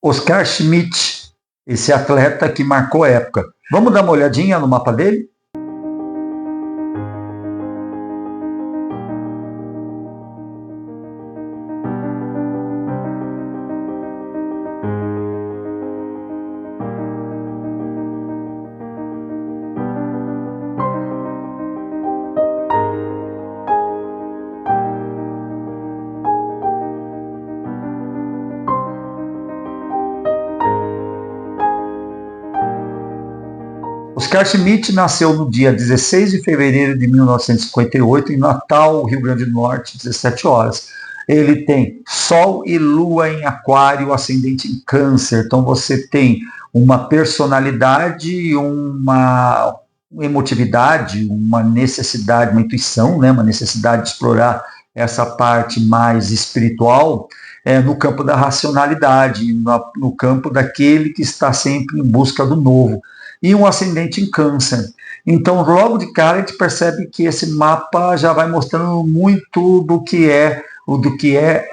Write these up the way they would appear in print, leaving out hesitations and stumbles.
Oscar Schmidt, esse atleta que marcou época. Vamos dar uma olhadinha no mapa dele? Oscar Schmidt nasceu no dia 16 de fevereiro de 1958 em Natal, Rio Grande do Norte, 17 horas. Ele tem Sol e Lua em Aquário, ascendente em Câncer. Então você tem uma personalidade, uma emotividade, uma necessidade, uma intuição, né? Uma necessidade de explorar essa parte mais espiritual no campo da racionalidade, no campo daquele que está sempre em busca do novo. E um ascendente em Câncer. Então, logo de cara, a gente percebe que esse mapa já vai mostrando muito do que é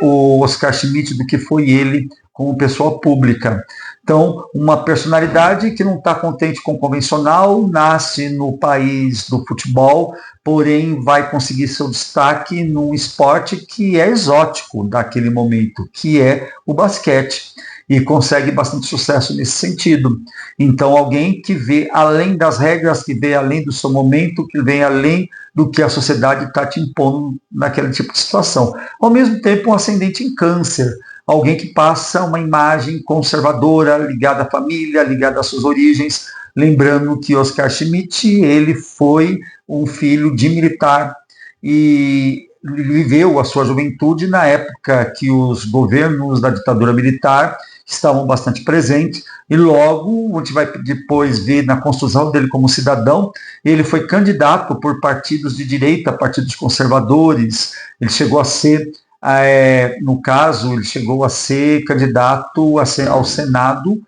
o Oscar Schmidt, do que foi ele como pessoa pública. Então, uma personalidade que não está contente com o convencional, nasce no país do futebol, porém vai conseguir seu destaque num esporte que é exótico daquele momento, que é o basquete. E consegue bastante sucesso nesse sentido. Então, alguém que vê além das regras, que vê além do seu momento, que vê além do que a sociedade está te impondo naquele tipo de situação. Ao mesmo tempo, um ascendente em Câncer, alguém que passa uma imagem conservadora, ligada à família, ligada às suas origens. Lembrando que Oscar Schmidt, ele foi um filho de militar e viveu a sua juventude na época que os governos da ditadura militar estavam bastante presentes, e logo, a gente vai depois ver na construção dele como cidadão, ele foi candidato por partidos de direita, partidos conservadores, ele chegou a ser, no caso, ele chegou a ser candidato ao Senado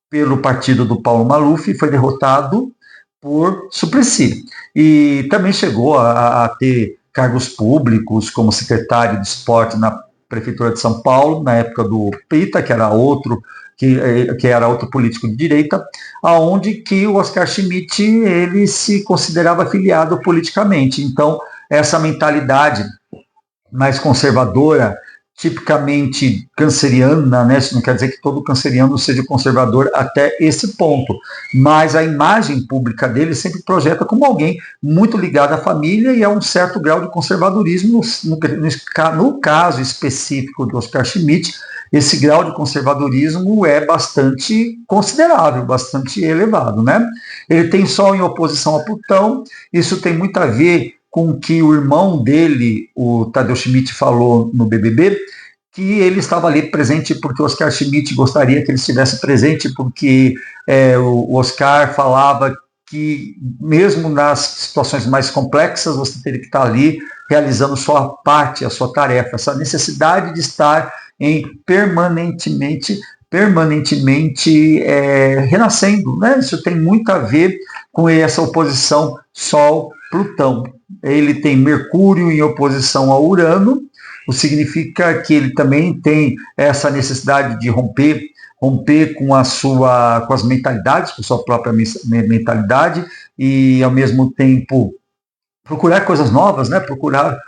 pelo partido do Paulo Maluf, e foi derrotado por Suplicy. E também chegou a ter cargos públicos, como secretário de esporte na Prefeitura de São Paulo, na época do Pita, que era outro político de direita, aonde que o Oscar Schmidt ele se considerava afiliado politicamente. Então, essa mentalidade mais conservadora, tipicamente canceriana, né? Isso não quer dizer que todo canceriano seja conservador até esse ponto, mas a imagem pública dele sempre projeta como alguém muito ligado à família e a um certo grau de conservadorismo. No caso específico do Oscar Schmidt, esse grau de conservadorismo é bastante considerável, bastante elevado, né? Ele tem Sol em oposição a Plutão, isso tem muito a ver com o que o irmão dele, o Tadeu Schmidt, falou no BBB, que ele estava ali presente porque o Oscar Schmidt gostaria que ele estivesse presente, porque o Oscar falava que mesmo nas situações mais complexas, você teria que estar ali realizando sua parte, a sua tarefa, essa necessidade de estar permanentemente renascendo, né? Isso tem muito a ver com essa oposição Sol-Plutão. Ele tem Mercúrio em oposição a Urano, o que significa que ele também tem essa necessidade de romper com as mentalidades, com a sua própria mentalidade, e ao mesmo tempo procurar coisas novas, né? Procurar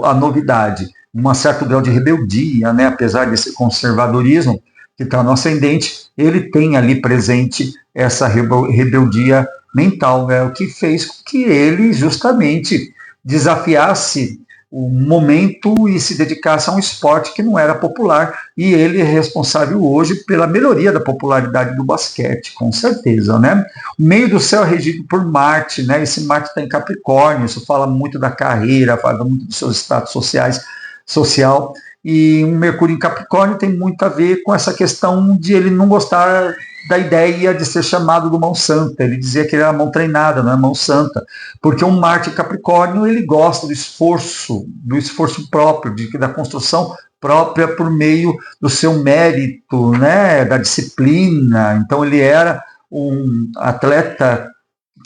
a novidade, um certo grau de rebeldia, né? Apesar desse conservadorismo que está no ascendente, ele tem ali presente essa rebeldia mental, né? O que fez com que ele justamente desafiasse o momento e se dedicasse a um esporte que não era popular, e ele é responsável hoje pela melhoria da popularidade do basquete, com certeza, né? O meio do céu é regido por Marte, né? Esse Marte está em Capricórnio, isso fala muito da carreira, fala muito dos seus status social, e um Mercúrio em Capricórnio tem muito a ver com essa questão de ele não gostar da ideia de ser chamado do mão santa. Ele dizia que ele era mão treinada, não é mão santa, porque um Marte em Capricórnio, ele gosta do esforço próprio, da construção própria por meio do seu mérito, né, da disciplina. Então ele era um atleta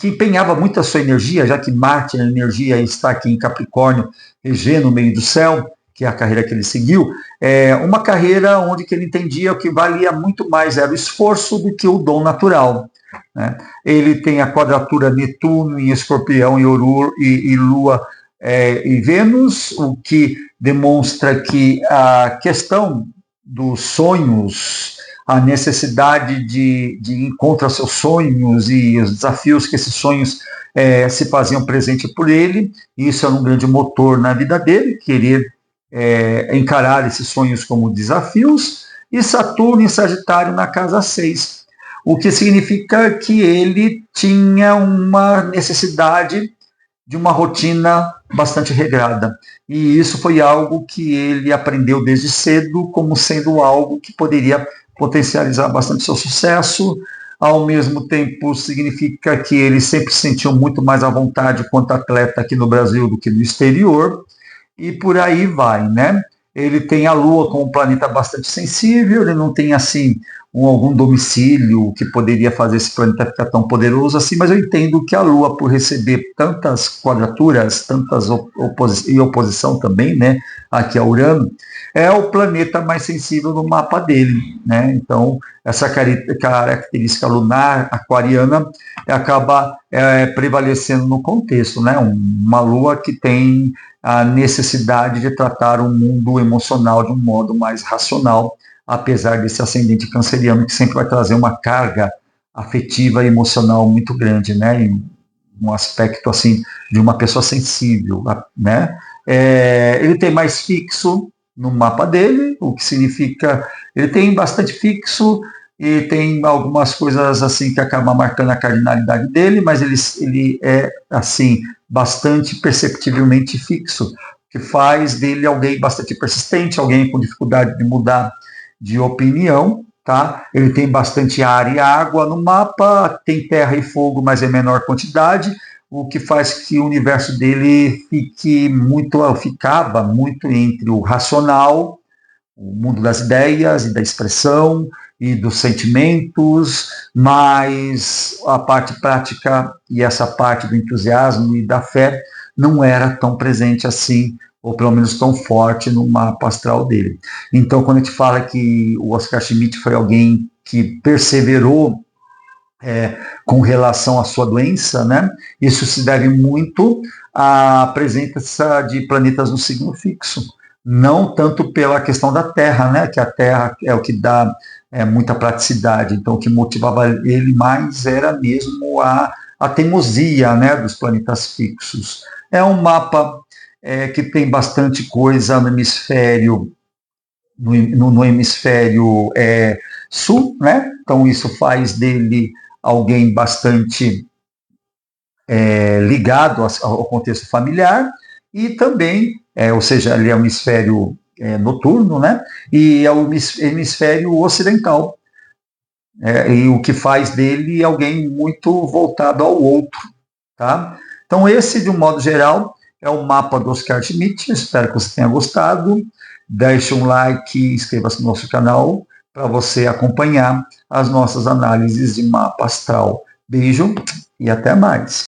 que empenhava muito a sua energia, já que Marte, a energia está aqui em Capricórnio, regendo no meio do céu, que é a carreira que ele seguiu, é uma carreira onde que ele entendia que valia muito mais era o esforço do que o dom natural. Né? Ele tem a quadratura Netuno em Escorpião e Lua e Vênus, o que demonstra que a questão dos sonhos, a necessidade de encontrar seus sonhos e os desafios que esses sonhos se faziam presente por ele, isso era um grande motor na vida dele, querer encarar esses sonhos como desafios, e Saturno em Sagitário na casa 6, o que significa que ele tinha uma necessidade de uma rotina bastante regrada. E isso foi algo que ele aprendeu desde cedo como sendo algo que poderia potencializar bastante seu sucesso. Ao mesmo tempo, significa que ele sempre se sentiu muito mais à vontade quanto atleta aqui no Brasil do que no exterior. E por aí vai, né? Ele tem a Lua como um planeta bastante sensível, ele não tem, assim, algum domicílio que poderia fazer esse planeta ficar tão poderoso assim, mas eu entendo que a Lua, por receber tantas quadraturas, tantas oposição também, né, aqui a Urano, é o planeta mais sensível no mapa dele, né? Então, essa característica lunar aquariana acaba prevalecendo no contexto, né? Uma Lua que tem a necessidade de tratar o mundo emocional de um modo mais racional, apesar desse ascendente canceriano que sempre vai trazer uma carga afetiva e emocional muito grande, né? E um aspecto assim de uma pessoa sensível, né? Ele tem mais fixo no mapa dele, o que significa ele tem bastante fixo e tem algumas coisas assim que acabam marcando a cardinalidade dele, mas ele é assim bastante perceptivelmente fixo, que faz dele alguém bastante persistente, alguém com dificuldade de mudar de opinião, tá? Ele tem bastante ar e água no mapa, tem terra e fogo, mas em menor quantidade, o que faz que o universo dele ficava muito entre o racional, o mundo das ideias e da expressão e dos sentimentos, mas a parte prática e essa parte do entusiasmo e da fé não era tão presente assim, ou pelo menos tão forte no mapa astral dele. Então, quando a gente fala que o Oscar Schmidt foi alguém que perseverou com relação à sua doença, né? Isso se deve muito à presença de planetas no signo fixo, não tanto pela questão da Terra, né? Que a Terra é o que dá muita praticidade. Então, o que motivava ele mais era mesmo a teimosia, né? Dos planetas fixos. É um mapa que tem bastante coisa no hemisfério no hemisfério sul, né? Então isso faz dele alguém bastante ligado ao contexto familiar e também, ou seja, ele é um hemisfério noturno, né? E é o hemisfério ocidental. E o que faz dele alguém muito voltado ao outro, tá? Então esse, de um modo geral, é o mapa do Oscar Schmidt. Espero que você tenha gostado. Deixe um like e inscreva-se no nosso canal para você acompanhar as nossas análises de mapa astral. Beijo e até mais.